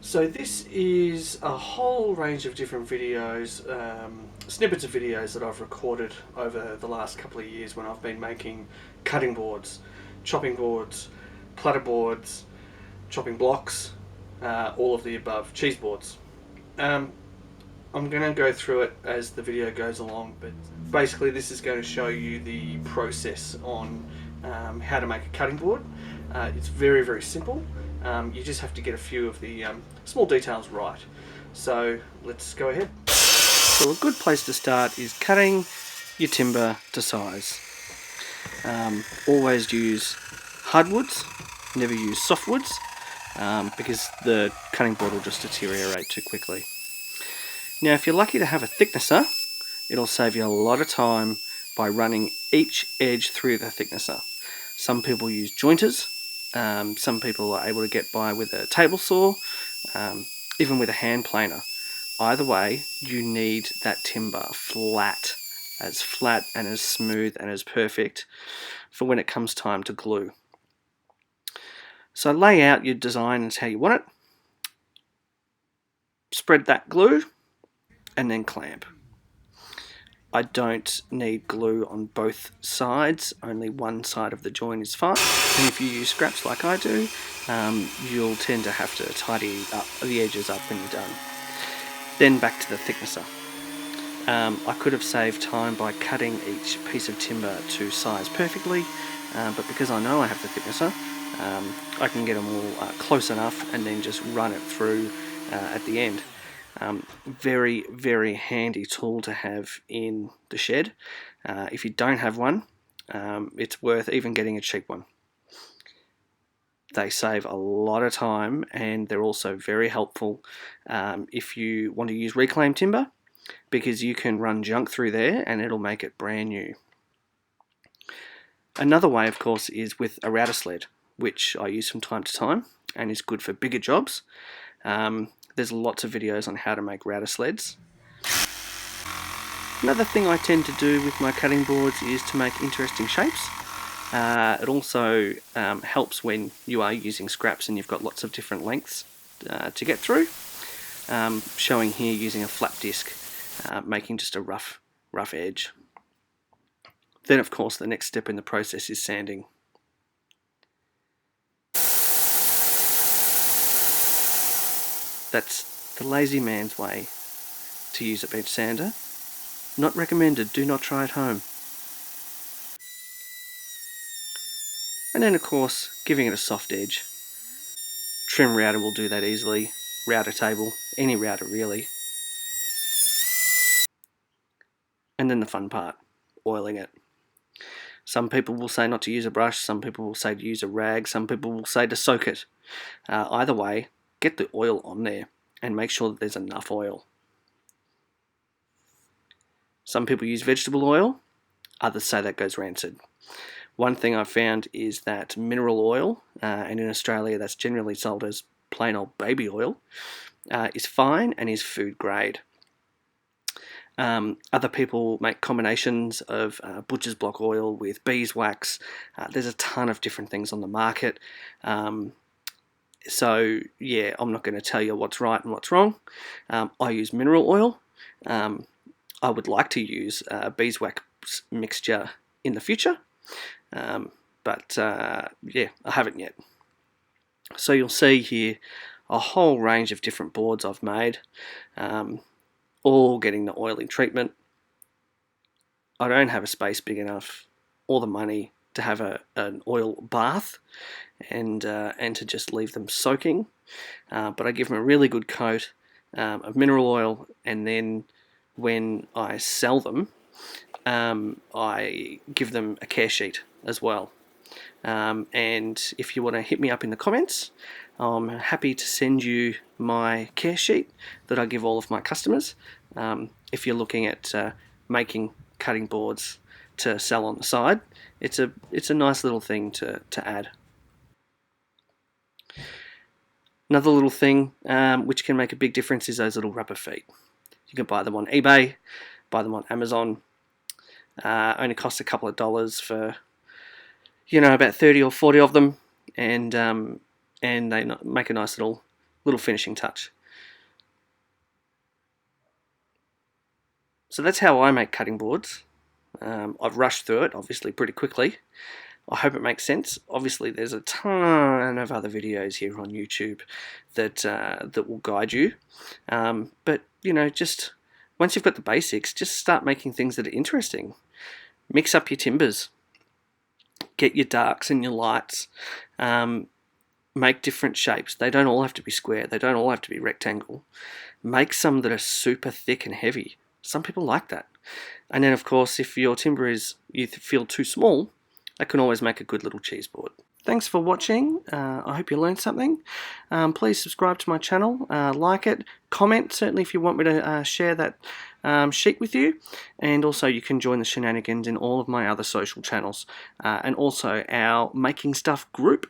So this is a whole range of different videos, snippets of videos that I've recorded over the last couple of years when I've been making cutting boards, chopping boards, platter boards, chopping blocks, all of the above, cheese boards. Um, I'm going to go through it as the video goes along, but basically this is going to show you the process on how to make a cutting board. It's very, very simple. You just have to get a few of the small details right. So let's go ahead. So a good place to start is cutting your timber to size. Always use hardwoods, never use softwoods, because the cutting board will just deteriorate too quickly. Now if you're lucky to have a thicknesser, it'll save you a lot of time by running each edge through the thicknesser. Some people use jointers, some people are able to get by with a table saw, even with a hand planer. Either way, you need that timber flat and as smooth and as perfect for when it comes time to glue. So lay out your design as how you want it, spread that glue, and then clamp. I don't need glue on both sides, only one side of the joint is fine. And if you use scraps like I do, you'll tend to have to tidy up the edges up when you're done. Then back to the thicknesser. I could have saved time by cutting each piece of timber to size perfectly, but because I know I have the thicknesser, I can get them all close enough and then just run it through at the end. Very, very handy tool to have in the shed. If you don't have one, it's worth even getting a cheap one. They save a lot of time and they're also very helpful if you want to use reclaimed timber, because you can run junk through there and it'll make it brand new. Another way, of course, is with a router sled, which I use from time to time and is good for bigger jobs. There's lots of videos on how to make router sleds. Another thing I tend to do with my cutting boards is to make interesting shapes. It also helps when you are using scraps and you've got lots of different lengths to get through. Showing here using a flat disc, making just a rough edge. Then of course the next step in the process is sanding. That's the lazy man's way to use a bench sander. Not recommended, do not try at home. And then of course, giving it a soft edge. Trim router will do that easily. Router table, any router really. And then the fun part, oiling it. Some people will say not to use a brush, some people will say to use a rag, some people will say to soak it. Either way, get the oil on there and make sure that there's enough oil. Some people use vegetable oil, others say that goes rancid. One thing I've found is that mineral oil, and in Australia that's generally sold as plain old baby oil, is fine and is food grade. Other people make combinations of butcher's block oil with beeswax. There's a ton of different things on the market. So yeah, I'm not going to tell you what's right and what's wrong. I use mineral oil. I would like to use beeswax mixture in the future, but yeah, I haven't yet. So you'll see here a whole range of different boards I've made, all getting the oiling treatment. I don't have a space big enough or the money to have an oil bath and to just leave them soaking, but I give them a really good coat of mineral oil, and then when I sell them, I give them a care sheet as well. And if you want to hit me up in the comments, I'm happy to send you my care sheet that I give all of my customers. If you're looking at making cutting boards to sell on the side, it's a nice little thing to add. Another little thing which can make a big difference is those little rubber feet. You can buy them on eBay, buy them on Amazon. Only costs a couple of dollars for, about 30 or 40 of them, and they make a nice little little finishing touch. So that's how I make cutting boards. I've rushed through it, obviously, pretty quickly. I hope it makes sense. Obviously, there's a ton of other videos here on YouTube that that will guide you. But, you know, just once you've got the basics, just start making things that are interesting. Mix up your timbers. Get your darks and your lights. Make different shapes. They don't all have to be square. They don't all have to be rectangle. Make some that are super thick and heavy. Some people like that. And then, of course, if your timber is, you feel too small, that can always make a good little cheese board. Thanks for watching. I hope you learned something. Please subscribe to my channel, like it, comment, certainly if you want me to share that sheet with you. And also you can join the shenanigans in all of my other social channels. And also our Making Stuff group